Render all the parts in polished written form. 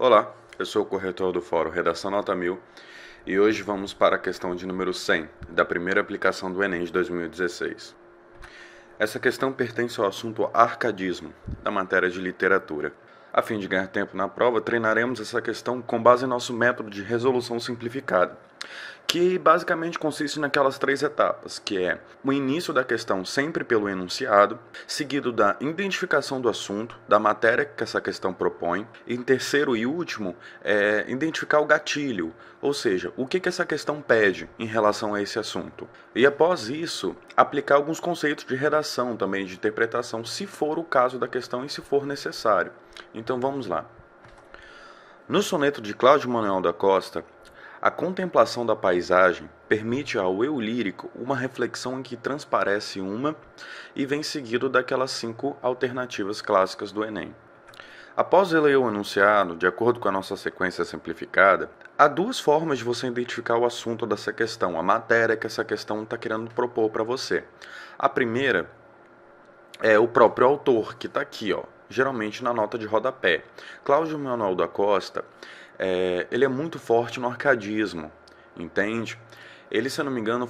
Olá, eu sou o corretor do Fórum Redação Nota 1000 e hoje vamos para a questão de número 100 da primeira aplicação do Enem de 2016. Essa questão pertence ao assunto arcadismo, da matéria de literatura. A fim de ganhar tempo na prova, treinaremos essa questão com base em nosso método de resolução simplificada, que basicamente consiste naquelas três etapas, que é o início da questão sempre pelo enunciado, seguido da identificação do assunto, da matéria que essa questão propõe, e em terceiro e último, identificar o gatilho, ou seja, o que essa questão pede em relação a esse assunto. E após isso, aplicar alguns conceitos de redação também, de interpretação, se for o caso da questão e se for necessário. Então vamos lá. No soneto de Cláudio Manuel da Costa, a contemplação da paisagem permite ao eu lírico uma reflexão em que transparece uma e vem seguido daquelas 5 alternativas clássicas do Enem. Após ler o enunciado, de acordo com a nossa sequência simplificada, há duas formas de você identificar o assunto dessa questão, a matéria que essa questão está querendo propor para você. A primeira é o próprio autor, que está aqui, ó, geralmente na nota de rodapé. Cláudio Manuel da Costa, ele é muito forte no arcadismo, entende? Ele, se eu não me engano,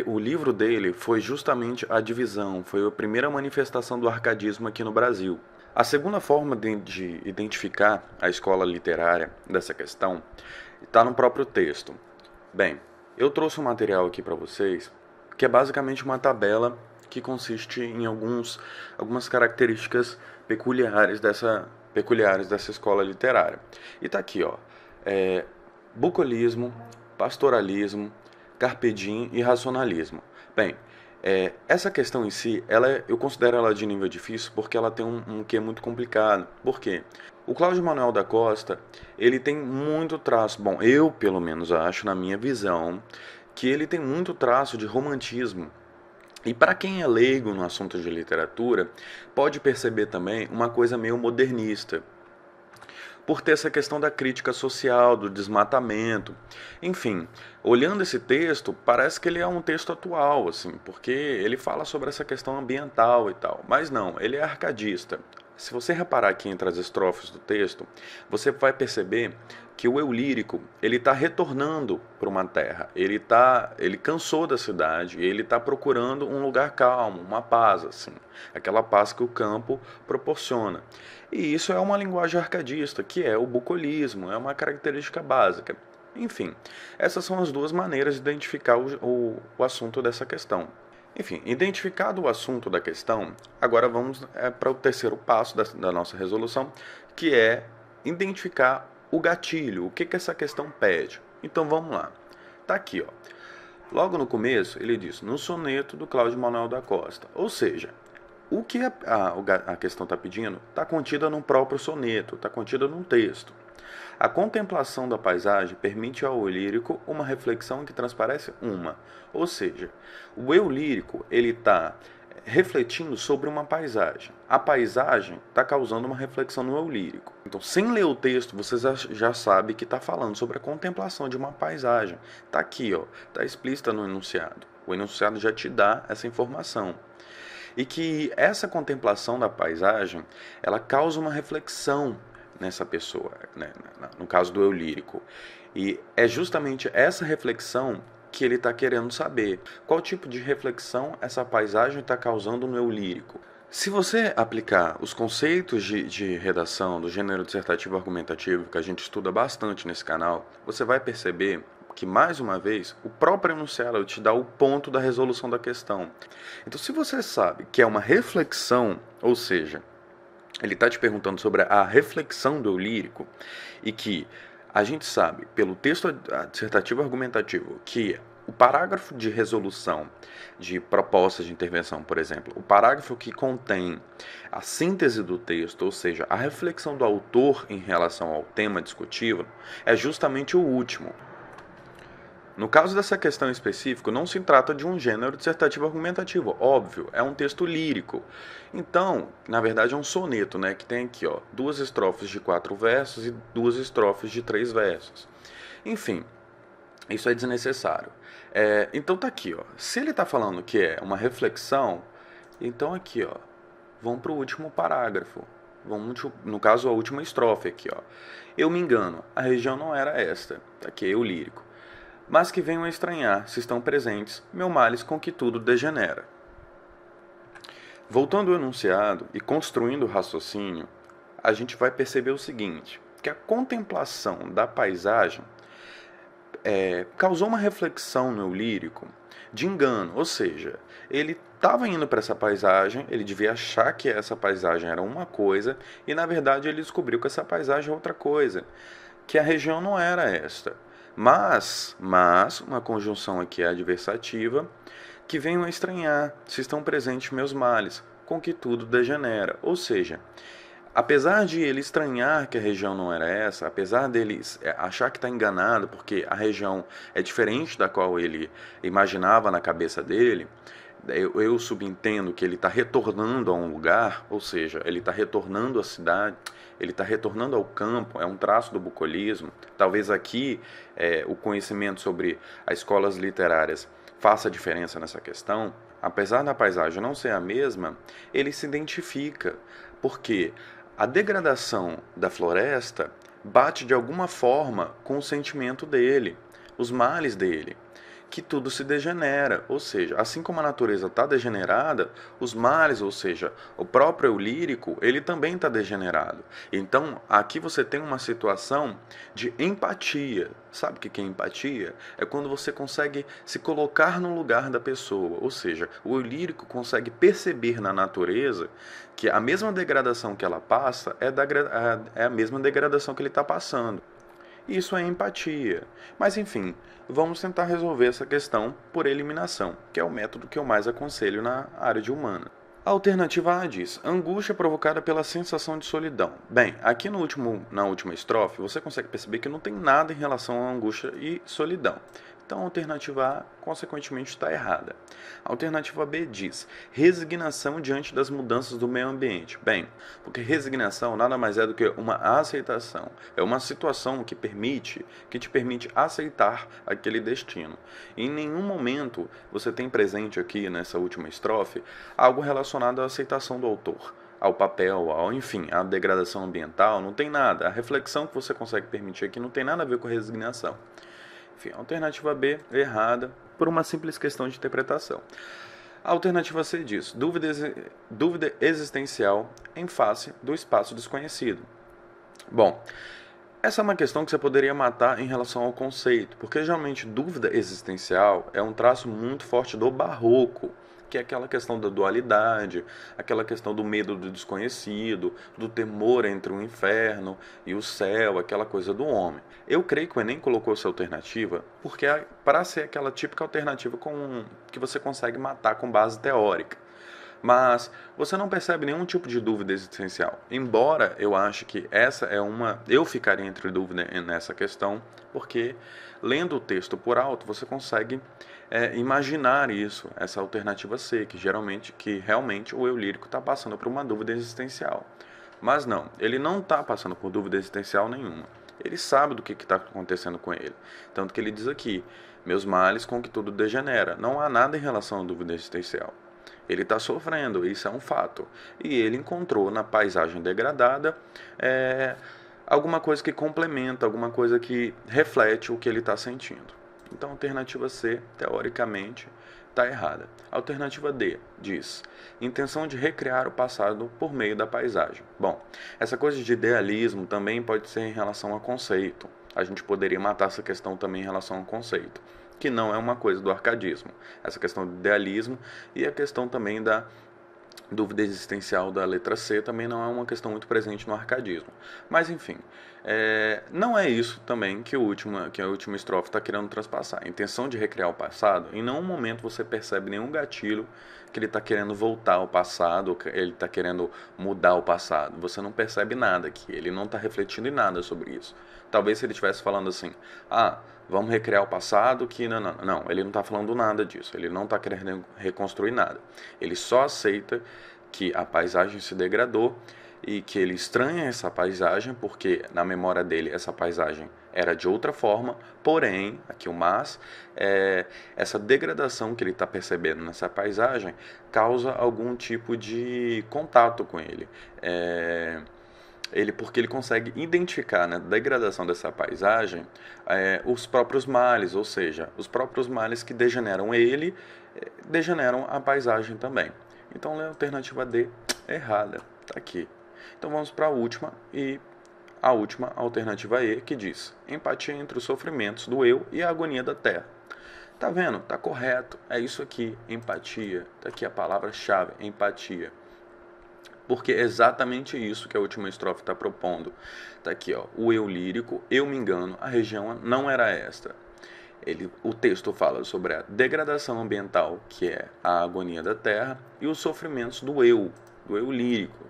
o livro dele foi justamente a divisão, foi a primeira manifestação do arcadismo aqui no Brasil. A segunda forma de identificar a escola literária dessa questão está no próprio texto. Bem, eu trouxe um material aqui para vocês, que é basicamente uma tabela que consiste em algumas características peculiares dessa escola literária. E está aqui, ó, bucolismo, pastoralismo, carpe diem e racionalismo. Bem, essa questão em si, eu considero ela de nível difícil porque ela tem um quê muito complicado. Por quê? O Cláudio Manuel da Costa, ele tem muito traço, bom, eu pelo menos acho, na minha visão, que ele tem muito traço de romantismo. E para quem é leigo no assunto de literatura, pode perceber também uma coisa meio modernista, por ter essa questão da crítica social, do desmatamento. Enfim, olhando esse texto, parece que ele é um texto atual, assim, porque ele fala sobre essa questão ambiental e tal. Mas não, ele é arcadista. Se você reparar aqui entre as estrofes do texto, você vai perceber que o eu lírico, ele está retornando para uma terra. Ele cansou da cidade, ele está procurando um lugar calmo, uma paz, assim, aquela paz que o campo proporciona. E isso é uma linguagem arcadista, que é o bucolismo, é uma característica básica. Enfim, essas são as duas maneiras de identificar o assunto dessa questão. Enfim, identificado o assunto da questão, agora vamos para o terceiro passo da nossa resolução, que é identificar o gatilho, o que essa questão pede. Então vamos lá. Está aqui, ó. Logo no começo, ele diz, no soneto do Cláudio Manuel da Costa. Ou seja, o que a questão está pedindo está contida num próprio soneto, está contida num texto. A contemplação da paisagem permite ao eu lírico uma reflexão que transparece uma. Ou seja, o eu lírico ele está refletindo sobre uma paisagem. A paisagem está causando uma reflexão no eu lírico. Então, sem ler o texto, você já sabe que está falando sobre a contemplação de uma paisagem. Está aqui, ó, está explícita no enunciado. O enunciado já te dá essa informação. E que essa contemplação da paisagem, ela causa uma reflexão nessa pessoa, né, no caso do eu lírico. E é justamente essa reflexão que ele está querendo saber. Qual tipo de reflexão essa paisagem está causando no eu lírico? Se você aplicar os conceitos de redação do gênero dissertativo argumentativo, que a gente estuda bastante nesse canal, você vai perceber que, mais uma vez, o próprio enunciado te dá o ponto da resolução da questão. Então, se você sabe que é uma reflexão, ou seja, ele está te perguntando sobre a reflexão do eu lírico, e que a gente sabe, pelo texto dissertativo argumentativo, que o parágrafo de resolução de propostas de intervenção, por exemplo, o parágrafo que contém a síntese do texto, ou seja, a reflexão do autor em relação ao tema discutido, é justamente o último. No caso dessa questão específica, não se trata de um gênero dissertativo argumentativo, óbvio, é um texto lírico. Então, na verdade é um soneto, né, que tem aqui, ó, 2 estrofes de 4 versos e 2 estrofes de 3 versos. Enfim, isso é desnecessário. Então tá aqui, ó, se ele está falando que é uma reflexão, então aqui, ó, vamos para o último parágrafo. no caso a última estrofe aqui, ó. Eu me engano, a região não era esta, aqui é eu lírico. Mas que venham a estranhar, se estão presentes, meu males com que tudo degenera. Voltando ao enunciado e construindo o raciocínio, a gente vai perceber o seguinte, que a contemplação da paisagem causou uma reflexão no eu lírico de engano, ou seja, ele estava indo para essa paisagem, ele devia achar que essa paisagem era uma coisa, e na verdade ele descobriu que essa paisagem é outra coisa, que a região não era esta. Mas, uma conjunção aqui adversativa, que venham a estranhar, se estão presentes meus males, com que tudo degenera. Ou seja, apesar de ele estranhar que a região não era essa, apesar dele achar que está enganado porque a região é diferente da qual ele imaginava na cabeça dele, eu subentendo que ele está retornando a um lugar, ou seja, ele está retornando à cidade, ele está retornando ao campo, é um traço do bucolismo. Talvez aqui o conhecimento sobre as escolas literárias faça diferença nessa questão. Apesar da paisagem não ser a mesma, ele se identifica, porque a degradação da floresta bate de alguma forma com o sentimento dele, os males dele, que tudo se degenera, ou seja, assim como a natureza está degenerada, os males, ou seja, o próprio eu lírico, ele também está degenerado. Então, aqui você tem uma situação de empatia. Sabe o que é empatia? É quando você consegue se colocar no lugar da pessoa, ou seja, o eu lírico consegue perceber na natureza que a mesma degradação que ela passa é a mesma degradação que ele está passando. Isso é empatia. Mas enfim, vamos tentar resolver essa questão por eliminação, que é o método que eu mais aconselho na área de humana. A alternativa A diz, angústia provocada pela sensação de solidão. Bem, aqui na última estrofe, você consegue perceber que não tem nada em relação à angústia e solidão. Então a alternativa A, consequentemente, está errada. A alternativa B diz, resignação diante das mudanças do meio ambiente. Bem, porque resignação nada mais é do que uma aceitação. É uma situação que te permite aceitar aquele destino. Em nenhum momento você tem presente aqui, nessa última estrofe, algo relacionado à aceitação do autor, ao papel, enfim, à degradação ambiental, não tem nada. A reflexão que você consegue permitir aqui não tem nada a ver com resignação. Enfim, a alternativa B é errada por uma simples questão de interpretação. A alternativa C diz, dúvida existencial em face do espaço desconhecido. Bom, essa é uma questão que você poderia matar em relação ao conceito, porque geralmente dúvida existencial é um traço muito forte do barroco, que é aquela questão da dualidade, aquela questão do medo do desconhecido, do temor entre o inferno e o céu, aquela coisa do homem. Eu creio que o Enem colocou essa alternativa porque para ser aquela típica alternativa que você consegue matar com base teórica. Mas você não percebe nenhum tipo de dúvida existencial. Embora eu ache que essa é uma... Eu ficaria entre dúvida nessa questão, porque lendo o texto por alto, você consegue imaginar isso, essa alternativa C, que realmente o eu lírico está passando por uma dúvida existencial. Mas não, ele não está passando por dúvida existencial nenhuma. Ele sabe do que está acontecendo com ele. Tanto que ele diz aqui, meus males com que tudo degenera. Não há nada em relação à dúvida existencial. Ele está sofrendo, isso é um fato. E ele encontrou na paisagem degradada alguma coisa que complementa, alguma coisa que reflete o que ele está sentindo. Então a alternativa C, teoricamente, está errada. A alternativa D diz, intenção de recriar o passado por meio da paisagem. Bom, essa coisa de idealismo também pode ser em relação a conceito. A gente poderia matar essa questão também em relação ao conceito, que não é uma coisa do arcadismo. Essa questão do idealismo e a questão também da dúvida existencial da letra C também não é uma questão muito presente no arcadismo. Mas, enfim, não é isso também que a última estrofe está querendo transpassar. A intenção de recriar o passado, em nenhum momento você percebe nenhum gatilho que ele está querendo voltar ao passado, ou que ele está querendo mudar o passado. Você não percebe nada aqui, ele não está refletindo em nada sobre isso. Talvez se ele estivesse falando assim, vamos recriar o passado, que não, ele não está falando nada disso, ele não está querendo reconstruir nada. Ele só aceita que a paisagem se degradou e que ele estranha essa paisagem, porque na memória dele essa paisagem era de outra forma, porém, aqui o mas, essa degradação que ele está percebendo nessa paisagem causa algum tipo de contato com ele. Porque ele consegue identificar na degradação dessa paisagem os próprios males, ou seja, os próprios males que degeneram ele, degeneram a paisagem também. Então, a alternativa D errada, tá aqui. Então, vamos para a última alternativa E, que diz: empatia entre os sofrimentos do eu e a agonia da terra. Tá vendo? Tá correto. É isso aqui, empatia. Tá aqui a palavra-chave, empatia. Porque é exatamente isso que a última estrofe está propondo. Tá aqui, ó, o eu lírico, eu me engano, a região não era esta. O texto fala sobre a degradação ambiental, que é a agonia da terra, e os sofrimentos do eu lírico.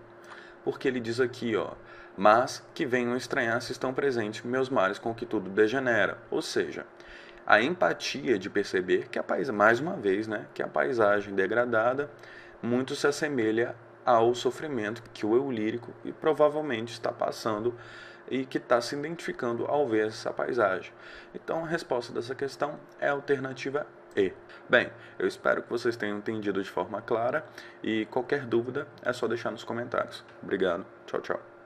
Porque ele diz aqui, ó, mas que venham estranhar se estão presentes meus males com que tudo degenera. Ou seja, a empatia de perceber que a paisagem, mais uma vez, né, que a paisagem degradada muito se assemelha ao sofrimento que o eu lírico e provavelmente está passando e que está se identificando ao ver essa paisagem. Então a resposta dessa questão é a alternativa E. Bem, eu espero que vocês tenham entendido de forma clara e qualquer dúvida é só deixar nos comentários. Obrigado, tchau, tchau.